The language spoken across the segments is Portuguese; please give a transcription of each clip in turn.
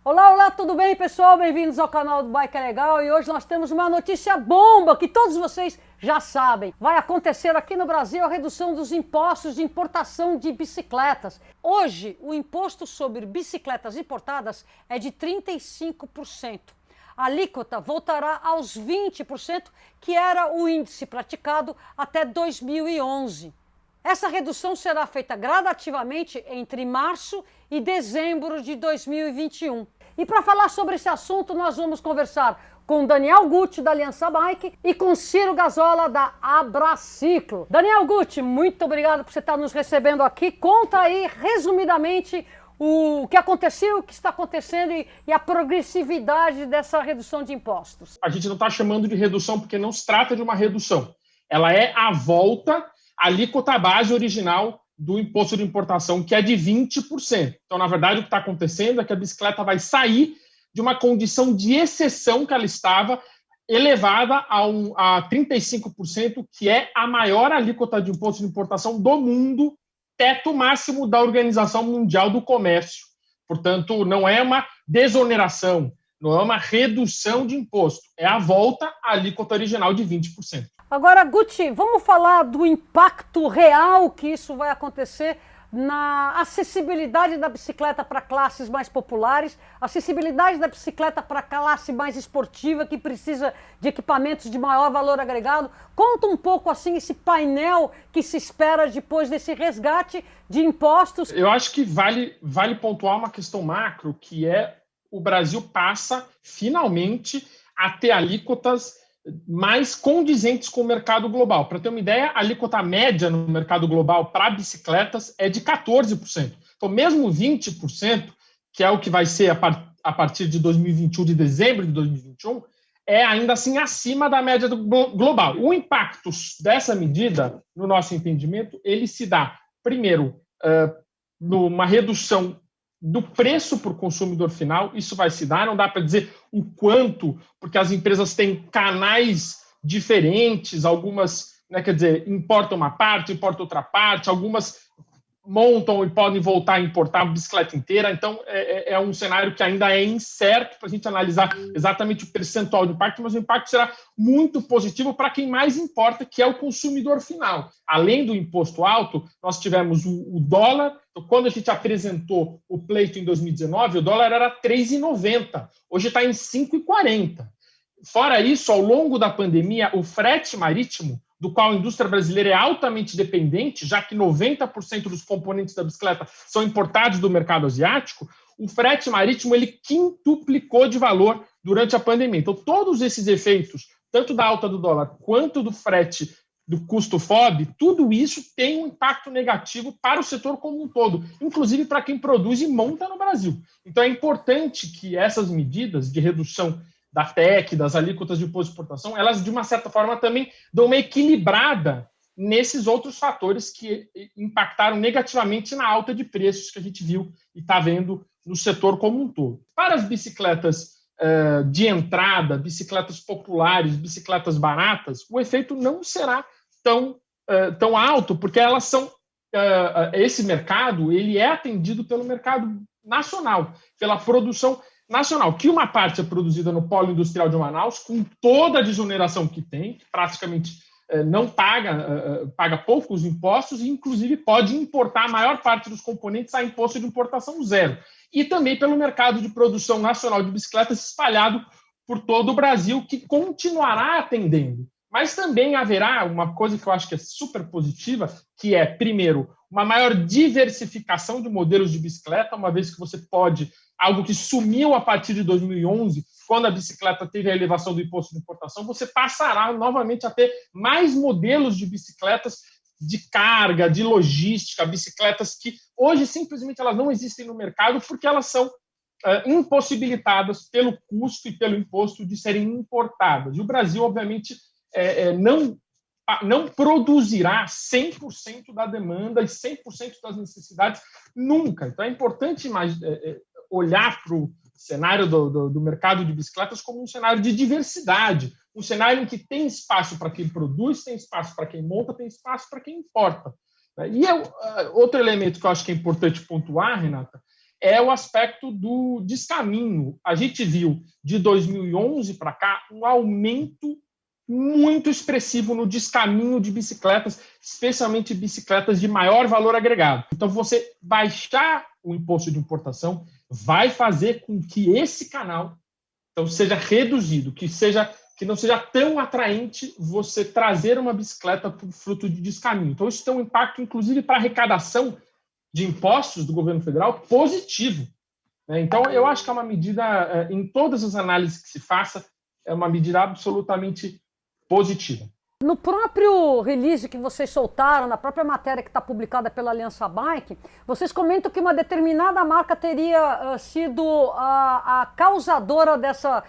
Olá, olá, tudo bem, pessoal? Bem-vindos ao canal do Bike é Legal e hoje nós temos uma notícia bomba que todos vocês já sabem. Vai acontecer aqui no Brasil a redução dos impostos de importação de bicicletas. Hoje, o imposto sobre bicicletas importadas é de 35%. A alíquota voltará aos 20%, que era o índice praticado até 2011. Essa redução será feita gradativamente entre março e dezembro de 2021. E para falar sobre esse assunto, nós vamos conversar com Daniel Gucci, da Aliança Bike, e com Ciro Gazola, da Abraciclo. Daniel Gucci, muito obrigado por você estar nos recebendo aqui. Conta aí, resumidamente, o que aconteceu, o que está acontecendo e a progressividade dessa redução de impostos. A gente não está chamando de redução porque não se trata de uma redução. Ela é a volta à alíquota base original do imposto de importação, que é de 20%. Então, na verdade, o que está acontecendo é que a bicicleta vai sair de uma condição de exceção que ela estava, elevada a 35%, que é a maior alíquota de imposto de importação do mundo, teto máximo da Organização Mundial do Comércio. Portanto, não é uma desoneração, não é uma redução de imposto, é a volta à alíquota original de 20%. Agora, Gucci, vamos falar do impacto real que isso vai acontecer na acessibilidade da bicicleta para classes mais populares, acessibilidade da bicicleta para classe mais esportiva, que precisa de equipamentos de maior valor agregado. Conta um pouco assim esse painel que se espera depois desse resgate de impostos. Eu acho que vale pontuar uma questão macro, que é o Brasil passa finalmente a ter alíquotas mais condizentes com o mercado global. Para ter uma ideia, a alíquota média no mercado global para bicicletas é de 14%. Então, mesmo 20%, que é o que vai ser a partir de 2021, de dezembro de 2021, é ainda assim acima da média do global. O impacto dessa medida, no nosso entendimento, ele se dá, primeiro, numa redução do preço para o consumidor final. Isso vai se dar, não dá para dizer o quanto, porque as empresas têm canais diferentes, algumas, quer dizer, importam uma parte, importam outra parte, algumas montam e podem voltar a importar a bicicleta inteira. Então, é um cenário que ainda é incerto para a gente analisar exatamente o percentual de impacto, mas o impacto será muito positivo para quem mais importa, que é o consumidor final. Além do imposto alto, nós tivemos o dólar. Então, quando a gente apresentou o pleito em 2019, o dólar era 3,90. Hoje está em 5,40. Fora isso, ao longo da pandemia, o frete marítimo, do qual a indústria brasileira é altamente dependente, já que 90% dos componentes da bicicleta são importados do mercado asiático, o frete marítimo ele quintuplicou de valor durante a pandemia. Então, todos esses efeitos, tanto da alta do dólar quanto do frete do custo FOB, tudo isso tem um impacto negativo para o setor como um todo, inclusive para quem produz e monta no Brasil. Então, é importante que essas medidas de redução da TEC, das alíquotas de imposto de exportação, elas, de uma certa forma, também dão uma equilibrada nesses outros fatores que impactaram negativamente na alta de preços que a gente viu e está vendo no setor como um todo. Para as bicicletas de entrada, bicicletas populares, bicicletas baratas, o efeito não será tão alto, porque elas são esse mercado ele é atendido pelo mercado nacional, pela produção nacional, que uma parte é produzida no polo industrial de Manaus, com toda a desoneração que tem, que praticamente não paga poucos impostos e, inclusive, pode importar a maior parte dos componentes a imposto de importação zero. E também pelo mercado de produção nacional de bicicletas espalhado por todo o Brasil, que continuará atendendo. Mas também haverá uma coisa que eu acho que é super positiva, que é, primeiro, uma maior diversificação de modelos de bicicleta, uma vez que você pode, algo que sumiu a partir de 2011, quando a bicicleta teve a elevação do imposto de importação, você passará novamente a ter mais modelos de bicicletas de carga, de logística, bicicletas que hoje simplesmente elas não existem no mercado porque elas são impossibilitadas pelo custo e pelo imposto de serem importadas. E o Brasil, obviamente, não produzirá 100% da demanda e 100% das necessidades nunca. Então, é importante olhar para o cenário do mercado de bicicletas como um cenário de diversidade, um cenário em que tem espaço para quem produz, tem espaço para quem monta, tem espaço para quem importa. E outro elemento que eu acho que é importante pontuar, Renata, é o aspecto do descaminho. A gente viu, de 2011 para cá, um aumento muito expressivo no descaminho de bicicletas, especialmente bicicletas de maior valor agregado. Então, você baixar o imposto de importação vai fazer com que esse canal então, seja reduzido, que não seja tão atraente você trazer uma bicicleta por fruto de descaminho. Então, isso tem um impacto, inclusive, para a arrecadação de impostos do governo federal positivo. Então, eu acho que é uma medida, em todas as análises que se faça, é uma medida absolutamente positiva. No próprio release que vocês soltaram, na própria matéria que está publicada pela Aliança Bike, vocês comentam que uma determinada marca teria sido a causadora dessa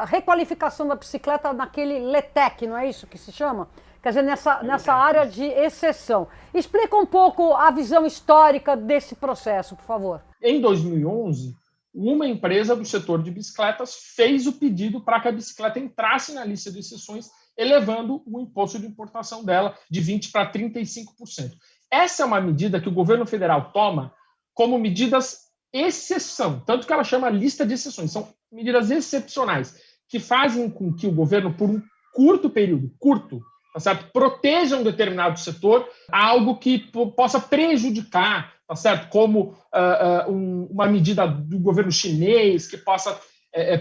requalificação da bicicleta naquele LETEC, não é isso que se chama? Quer dizer, nessa área de exceção. Explica um pouco a visão histórica desse processo, por favor. Em 2011, uma empresa do setor de bicicletas fez o pedido para que a bicicleta entrasse na lista de exceções, elevando o imposto de importação dela de 20% para 35%. Essa é uma medida que o governo federal toma como medidas exceção, tanto que ela chama lista de exceções. São medidas excepcionais que fazem com que o governo, por um curto período, tá certo, proteja um determinado setor, algo que possa prejudicar, tá certo, como uma medida do governo chinês que possa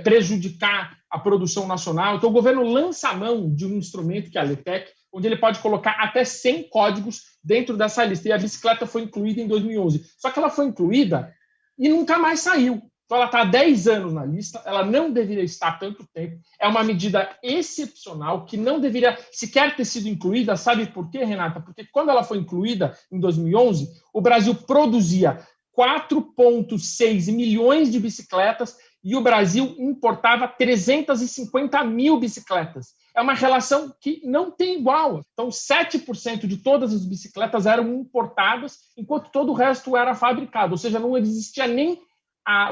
prejudicar a produção nacional. Então, o governo lança a mão de um instrumento, que é a LETEC, onde ele pode colocar até 100 códigos dentro dessa lista. E a bicicleta foi incluída em 2011. Só que ela foi incluída e nunca mais saiu. Então, ela está há 10 anos na lista, ela não deveria estar há tanto tempo. É uma medida excepcional que não deveria sequer ter sido incluída. Sabe por quê, Renata? Porque quando ela foi incluída em 2011, o Brasil produzia 4,6 milhões de bicicletas e o Brasil importava 350 mil bicicletas. É uma relação que não tem igual. Então, 7% de todas as bicicletas eram importadas, enquanto todo o resto era fabricado. Ou seja, não existia nem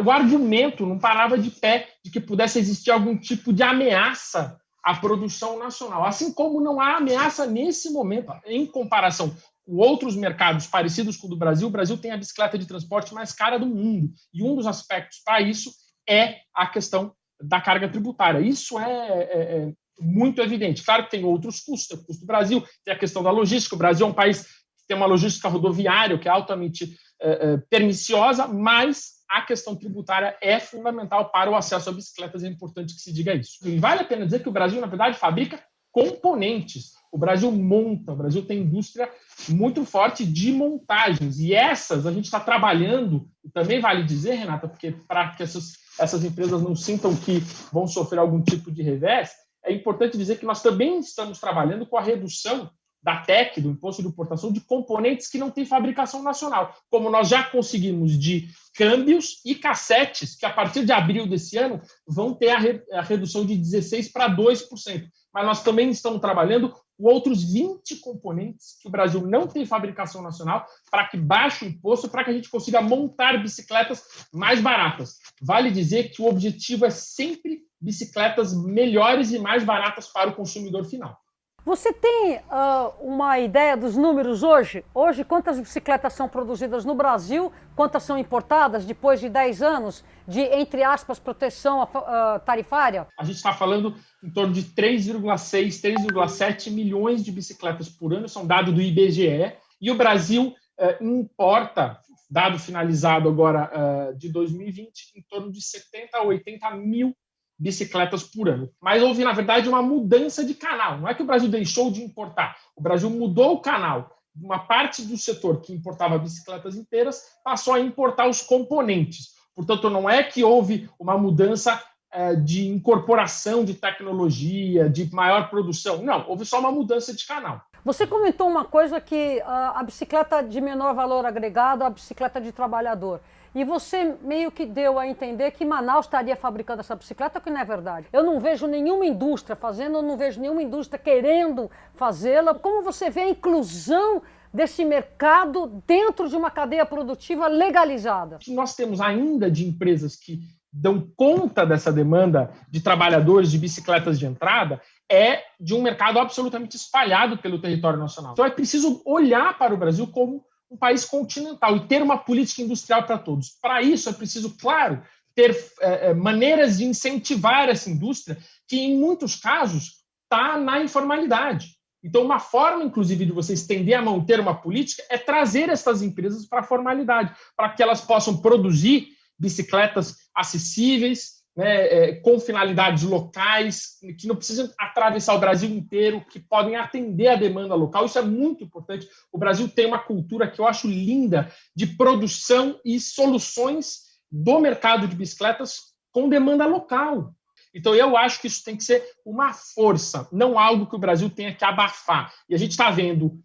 o argumento, não parava de pé de que pudesse existir algum tipo de ameaça à produção nacional. Assim como não há ameaça nesse momento, em comparação com outros mercados parecidos com o do Brasil. O Brasil tem a bicicleta de transporte mais cara do mundo. E um dos aspectos para isso é a questão da carga tributária. Isso é muito evidente. Claro que tem outros custos. Tem o custo do Brasil, tem a questão da logística. O Brasil é um país que tem uma logística rodoviária que é altamente perniciosa, mas a questão tributária é fundamental para o acesso a bicicletas. É importante que se diga isso. E vale a pena dizer que o Brasil, na verdade, fabrica componentes. O Brasil monta, o Brasil tem indústria muito forte de montagens. E essas a gente está trabalhando, e também vale dizer, Renata, porque para que essas empresas não sintam que vão sofrer algum tipo de revés, é importante dizer que nós também estamos trabalhando com a redução da TEC, do imposto de importação, de componentes que não têm fabricação nacional, como nós já conseguimos de câmbios e cassetes, que a partir de abril desse ano vão ter a redução de 16% para 2%. Mas nós também estamos trabalhando com outros 20 componentes que o Brasil não tem fabricação nacional, para que baixe o imposto, para que a gente consiga montar bicicletas mais baratas. Vale dizer que o objetivo é sempre bicicletas melhores e mais baratas para o consumidor final. Você tem uma ideia dos números hoje? Hoje, quantas bicicletas são produzidas no Brasil? Quantas são importadas depois de 10 anos de, entre aspas, proteção tarifária? A gente está falando em torno de 3,6, 3,7 milhões de bicicletas por ano, são dados do IBGE, e o Brasil importa, dado finalizado agora de 2020, em torno de 70 a 80 mil bicicletas por ano. Mas houve, na verdade, uma mudança de canal. Não é que o Brasil deixou de importar. O Brasil mudou o canal. Uma parte do setor que importava bicicletas inteiras passou a importar os componentes. Portanto, não é que houve uma mudança de incorporação de tecnologia, de maior produção. Não, houve só uma mudança de canal. Você comentou uma coisa que a bicicleta de menor valor agregado, a bicicleta de trabalhador. E você meio que deu a entender que Manaus estaria fabricando essa bicicleta, que não é verdade. Eu não vejo nenhuma indústria fazendo, eu não vejo nenhuma indústria querendo fazê-la. Como você vê a inclusão desse mercado dentro de uma cadeia produtiva legalizada? O que nós temos ainda de empresas que dão conta dessa demanda de trabalhadores de bicicletas de entrada é de um mercado absolutamente espalhado pelo território nacional. Então é preciso olhar para o Brasil como um país continental e ter uma política industrial para todos. Para isso, é preciso, claro, ter maneiras de incentivar essa indústria, que em muitos casos está na informalidade. Então, uma forma, inclusive, de você estender a mão e ter uma política é trazer essas empresas para a formalidade, para que elas possam produzir bicicletas acessíveis, né, com finalidades locais, que não precisam atravessar o Brasil inteiro, que podem atender a demanda local. Isso é muito importante. O Brasil tem uma cultura que eu acho linda de produção e soluções do mercado de bicicletas com demanda local. Então, eu acho que isso tem que ser uma força, não algo que o Brasil tenha que abafar. E a gente está vendo,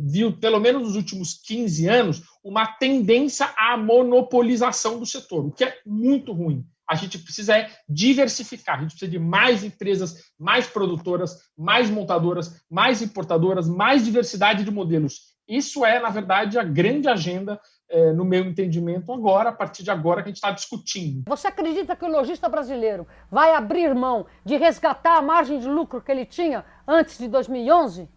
viu, pelo menos nos últimos 15 anos, uma tendência à monopolização do setor, o que é muito ruim. A gente precisa diversificar, a gente precisa de mais empresas, mais produtoras, mais montadoras, mais importadoras, mais diversidade de modelos. Isso é, na verdade, a grande agenda, no meu entendimento, agora, a partir de agora que a gente está discutindo. Você acredita que o lojista brasileiro vai abrir mão de resgatar a margem de lucro que ele tinha antes de 2011?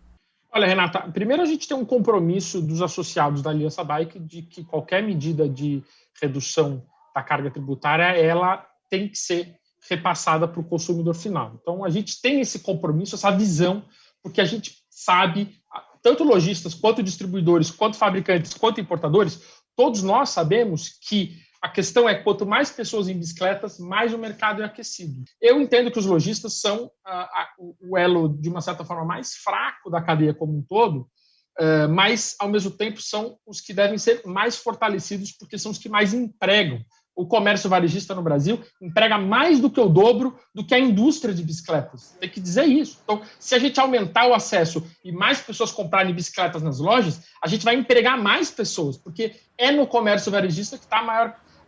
Olha, Renata, primeiro a gente tem um compromisso dos associados da Aliança Bike de que qualquer medida de redução da carga tributária, ela tem que ser repassada para o consumidor final. Então, a gente tem esse compromisso, essa visão, porque a gente sabe, tanto lojistas, quanto distribuidores, quanto fabricantes, quanto importadores, todos nós sabemos que a questão é quanto mais pessoas em bicicletas, mais o mercado é aquecido. Eu entendo que os lojistas são o elo, de uma certa forma, mais fraco da cadeia como um todo, mas, ao mesmo tempo, são os que devem ser mais fortalecidos, porque são os que mais empregam. O comércio varejista no Brasil emprega mais do que o dobro do que a indústria de bicicletas. Tem que dizer isso. Então, se a gente aumentar o acesso e mais pessoas comprarem bicicletas nas lojas, a gente vai empregar mais pessoas, porque é no comércio varejista que está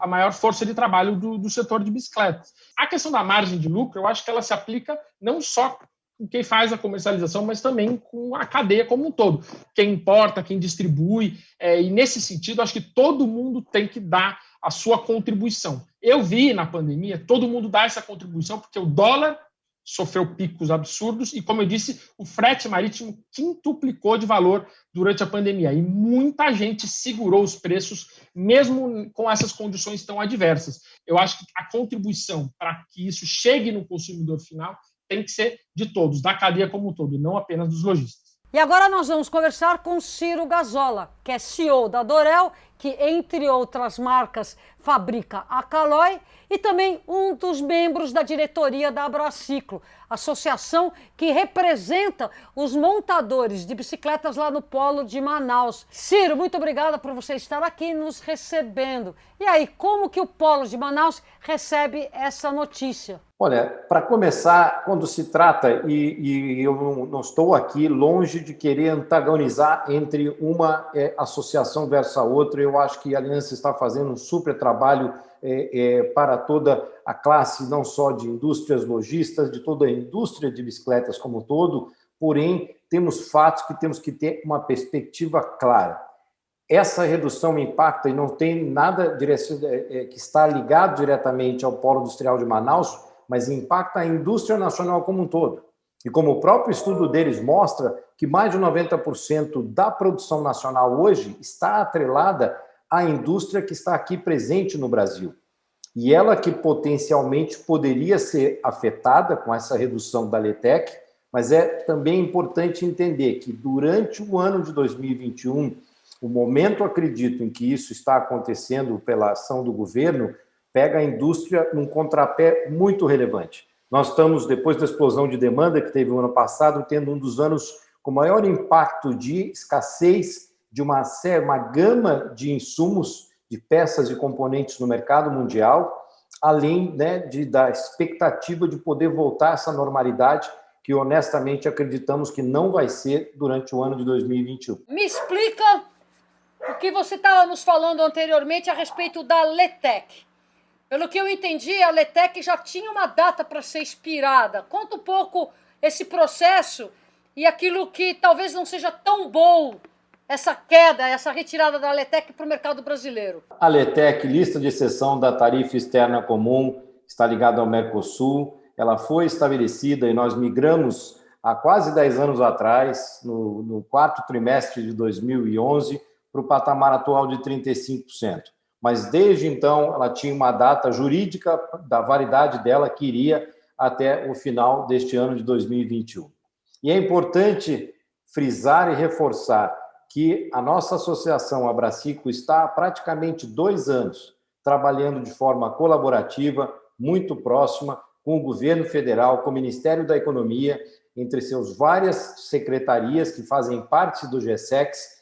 a maior força de trabalho do setor de bicicletas. A questão da margem de lucro, eu acho que ela se aplica não só com quem faz a comercialização, mas também com a cadeia como um todo. Quem importa, quem distribui, e nesse sentido, acho que todo mundo tem que dar a sua contribuição. Eu vi na pandemia todo mundo dar essa contribuição, porque o dólar sofreu picos absurdos e, como eu disse, o frete marítimo quintuplicou de valor durante a pandemia. E muita gente segurou os preços, mesmo com essas condições tão adversas. Eu acho que a contribuição para que isso chegue no consumidor final tem que ser de todos, da cadeia como um todo, não apenas dos lojistas. E agora nós vamos conversar com Ciro Gazola, que é CEO da Dorel, que, entre outras marcas, fabrica a Caloi, e também um dos membros da diretoria da Abraciclo, associação que representa os montadores de bicicletas lá no Polo de Manaus. Ciro, muito obrigada por você estar aqui nos recebendo. E aí, como que o Polo de Manaus recebe essa notícia? Olha, para começar, quando se trata, e eu não estou aqui longe de querer antagonizar entre uma associação versus a outra, eu acho que a Aliança está fazendo um super trabalho para toda a classe, não só de indústrias lojistas, de toda a indústria de bicicletas como um todo, porém, temos fatos que temos que ter uma perspectiva clara. Essa redução impacta, e não tem nada que está ligado diretamente ao Polo Industrial de Manaus, mas impacta a indústria nacional como um todo. E como o próprio estudo deles mostra, que mais de 90% da produção nacional hoje está atrelada à indústria que está aqui presente no Brasil. E ela que potencialmente poderia ser afetada com essa redução da LETEC, mas é também importante entender que durante o ano de 2021, o momento, acredito, em que isso está acontecendo pela ação do governo, pega a indústria num contrapé muito relevante. Nós estamos, depois da explosão de demanda que teve o ano passado, tendo um dos anos com maior impacto de escassez de uma gama de insumos, de peças e componentes no mercado mundial, além, né, da expectativa de poder voltar a essa normalidade que, honestamente, acreditamos que não vai ser durante o ano de 2021. Me explica o que você estava nos falando anteriormente a respeito da LETEC. Pelo que eu entendi, a LETEC já tinha uma data para ser expirada. Conta um pouco esse processo e aquilo que talvez não seja tão bom, essa queda, essa retirada da LETEC para o mercado brasileiro. A LETEC, lista de exceção da tarifa externa comum, está ligada ao Mercosul. Ela foi estabelecida e nós migramos há quase 10 anos atrás, no quarto trimestre de 2011, para o patamar atual de 35%. Mas, desde então, ela tinha uma data jurídica da validade dela que iria até o final deste ano de 2021. E é importante frisar e reforçar que a nossa associação Abracico está há praticamente 2 anos trabalhando de forma colaborativa, muito próxima, com o governo federal, com o Ministério da Economia, entre seus várias secretarias que fazem parte do GSEX,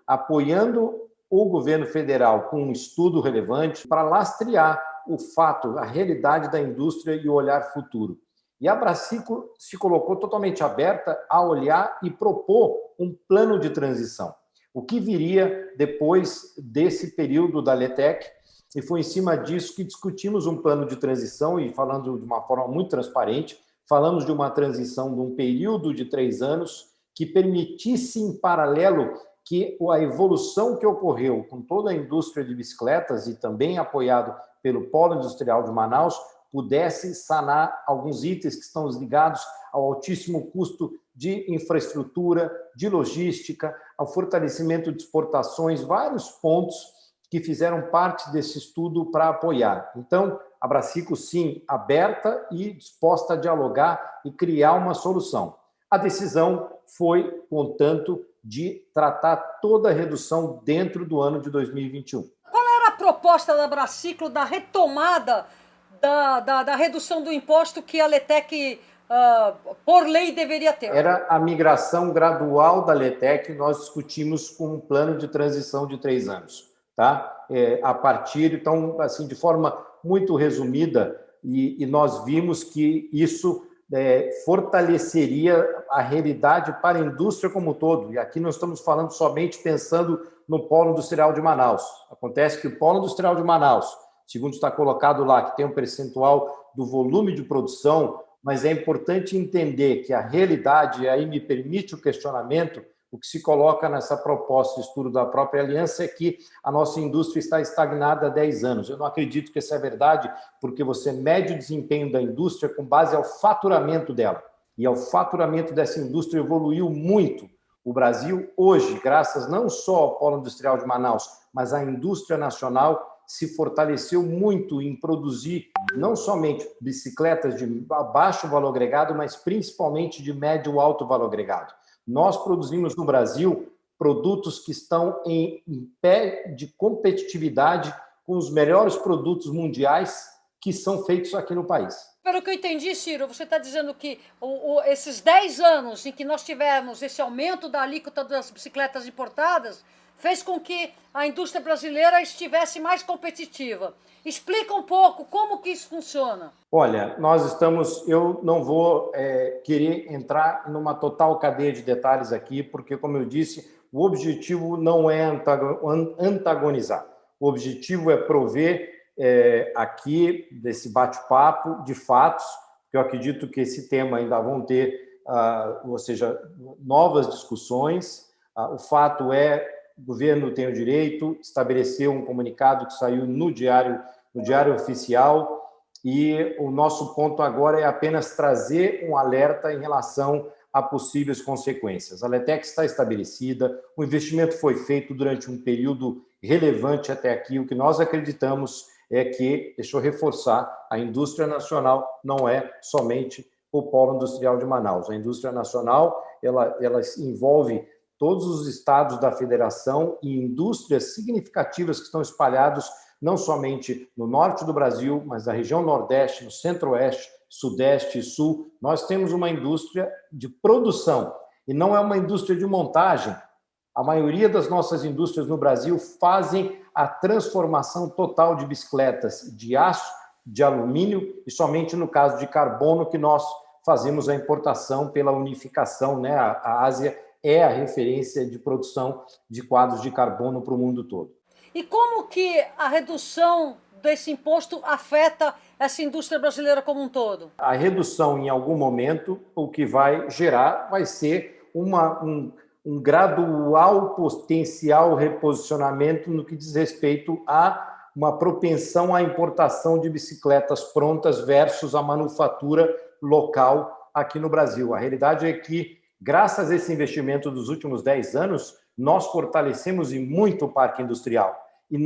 apoiando o governo federal com um estudo relevante para lastrear o fato, a realidade da indústria e o olhar futuro. E a Abracico se colocou totalmente aberta a olhar e propor um plano de transição. O que viria depois desse período da LETEC, e foi em cima disso que discutimos um plano de transição, e falando de uma forma muito transparente, falamos de uma transição de um período de 3 anos que permitisse, em paralelo, que a evolução que ocorreu com toda a indústria de bicicletas e também apoiado pelo Polo Industrial de Manaus pudesse sanar alguns itens que estão ligados ao altíssimo custo de infraestrutura, de logística, ao fortalecimento de exportações, vários pontos que fizeram parte desse estudo para apoiar. Então, a Abracico, sim, aberta e disposta a dialogar e criar uma solução. A decisão foi, contanto, de tratar toda a redução dentro do ano de 2021. Qual era a proposta da Abracico da retomada da redução do imposto que a LETEC, por lei, deveria ter? Era a migração gradual da LETEC, nós discutimos com um plano de transição de 3 anos. Tá? A partir, então, assim, de forma muito resumida, e nós vimos que isso fortaleceria a realidade para a indústria como um todo. E aqui nós estamos falando somente pensando no Polo Industrial de Manaus. Acontece que o Polo Industrial de Manaus, segundo está colocado lá, que tem um percentual do volume de produção, mas é importante entender que a realidade, e aí me permite o questionamento, o que se coloca nessa proposta de estudo da própria aliança é que a nossa indústria está estagnada há 10 anos. Eu não acredito que isso é verdade, porque você mede o desempenho da indústria com base ao faturamento dela. E o faturamento dessa indústria evoluiu muito. O Brasil, hoje, graças não só ao Polo Industrial de Manaus, mas à indústria nacional, se fortaleceu muito em produzir não somente bicicletas de baixo valor agregado, mas principalmente de médio e alto valor agregado. Nós produzimos no Brasil produtos que estão em pé de competitividade com os melhores produtos mundiais que são feitos aqui no país. Pelo que eu entendi, Ciro, você está dizendo que esses 10 anos em que nós tivemos esse aumento da alíquota das bicicletas importadas fez com que a indústria brasileira estivesse mais competitiva. Explica um pouco como que isso funciona. Olha, eu não vou querer entrar numa total cadeia de detalhes aqui, porque, como eu disse, o objetivo não é antagonizar. O objetivo é prover aqui, desse bate-papo, de fatos, que eu acredito que esse tema ainda vão ter, ou seja, novas discussões. O fato é o governo tem o direito, estabeleceu um comunicado que saiu no Diário Oficial, e o nosso ponto agora é apenas trazer um alerta em relação a possíveis consequências. A LETEC está estabelecida, o investimento foi feito durante um período relevante até aqui. O que nós acreditamos é que, deixa eu reforçar, a indústria nacional não é somente o Polo Industrial de Manaus. A indústria nacional ela envolve todos os estados da federação e indústrias significativas que estão espalhados não somente no norte do Brasil, mas na região nordeste, no centro-oeste, sudeste e sul. Nós temos uma indústria de produção e não é uma indústria de montagem. A maioria das nossas indústrias no Brasil fazem a transformação total de bicicletas de aço, de alumínio e somente no caso de carbono que nós fazemos a importação pela unificação, né? A Ásia é a referência de produção de quadros de carbono para o mundo todo. E como que a redução desse imposto afeta essa indústria brasileira como um todo? A redução, em algum momento, o que vai gerar vai ser um gradual potencial reposicionamento no que diz respeito a uma propensão à importação de bicicletas prontas versus a manufatura local aqui no Brasil. A realidade é que, graças a esse investimento dos últimos 10 anos, nós fortalecemos e muito o parque industrial. E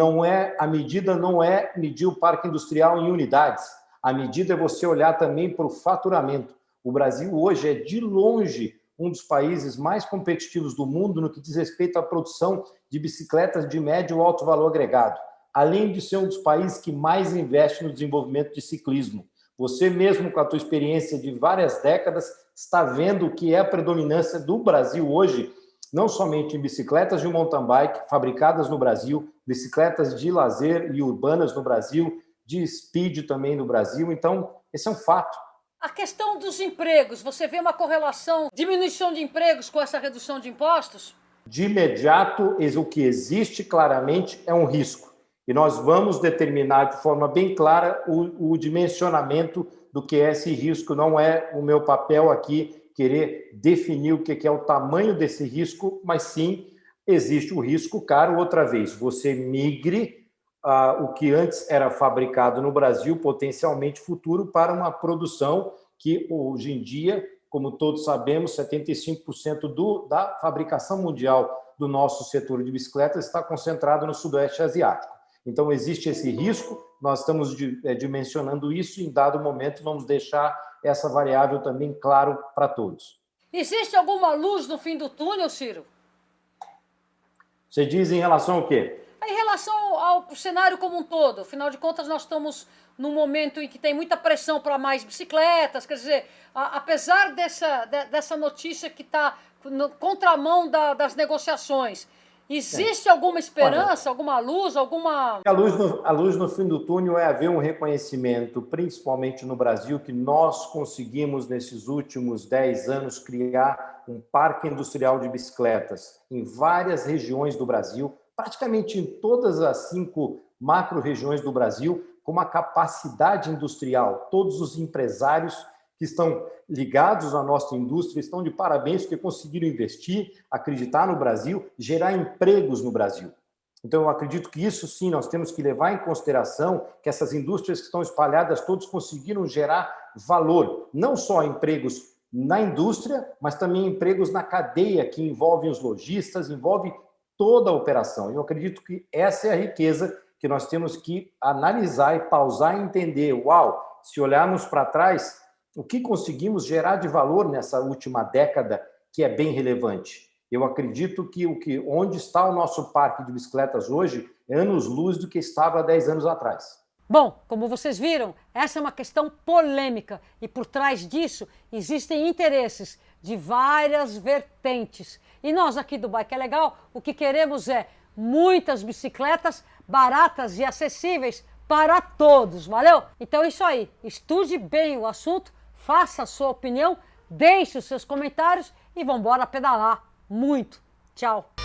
a medida não é medir o parque industrial em unidades. A medida é você olhar também para o faturamento. O Brasil hoje é, de longe, um dos países mais competitivos do mundo no que diz respeito à produção de bicicletas de médio e alto valor agregado, além de ser um dos países que mais investe no desenvolvimento de ciclismo. Você mesmo, com a tua experiência de várias décadas, está vendo o que é a predominância do Brasil hoje, não somente em bicicletas de mountain bike fabricadas no Brasil, bicicletas de lazer e urbanas no Brasil, de speed também no Brasil. Então, esse é um fato. A questão dos empregos, você vê uma correlação, diminuição de empregos com essa redução de impostos? De imediato, o que existe claramente é um risco. E nós vamos determinar de forma bem clara o dimensionamento do que é esse risco. Não é o meu papel aqui querer definir o que é o tamanho desse risco, mas sim existe o risco, caro, outra vez, você migre o que antes era fabricado no Brasil, potencialmente futuro, para uma produção que hoje em dia, como todos sabemos, 75% da fabricação mundial do nosso setor de bicicletas está concentrado no Sudeste Asiático. Então, existe esse risco, nós estamos dimensionando isso e, em dado momento, vamos deixar essa variável também claro para todos. Existe alguma luz no fim do túnel, Ciro? Você diz em relação ao quê? Em relação ao cenário como um todo. Afinal de contas, nós estamos num momento em que tem muita pressão para mais bicicletas. Quer dizer, apesar dessa notícia que está na contramão das negociações, existe alguma esperança, alguma luz, alguma... A luz no fim do túnel é haver um reconhecimento, principalmente no Brasil, que nós conseguimos, nesses últimos 10 anos, criar um parque industrial de bicicletas em várias regiões do Brasil, praticamente em todas as 5 macro-regiões do Brasil, com uma capacidade industrial. Todos os empresários que estão ligados à nossa indústria estão de parabéns porque conseguiram investir, acreditar no Brasil, gerar empregos no Brasil. Então, eu acredito que isso sim, nós temos que levar em consideração que essas indústrias que estão espalhadas, todos conseguiram gerar valor, não só empregos na indústria, mas também empregos na cadeia, que envolvem os lojistas, envolve toda a operação. Eu acredito que essa é a riqueza que nós temos que analisar e pausar e entender. Uau, se olharmos para trás, o que conseguimos gerar de valor nessa última década, que é bem relevante. Eu acredito que onde está o nosso parque de bicicletas hoje é anos-luz do que estava há 10 anos atrás. Bom, como vocês viram, essa é uma questão polêmica e por trás disso existem interesses de várias vertentes. E nós aqui do Bike é Legal, o que queremos é muitas bicicletas baratas e acessíveis para todos, valeu? Então é isso aí, estude bem o assunto, faça a sua opinião, deixe os seus comentários e vamos embora pedalar muito. Tchau!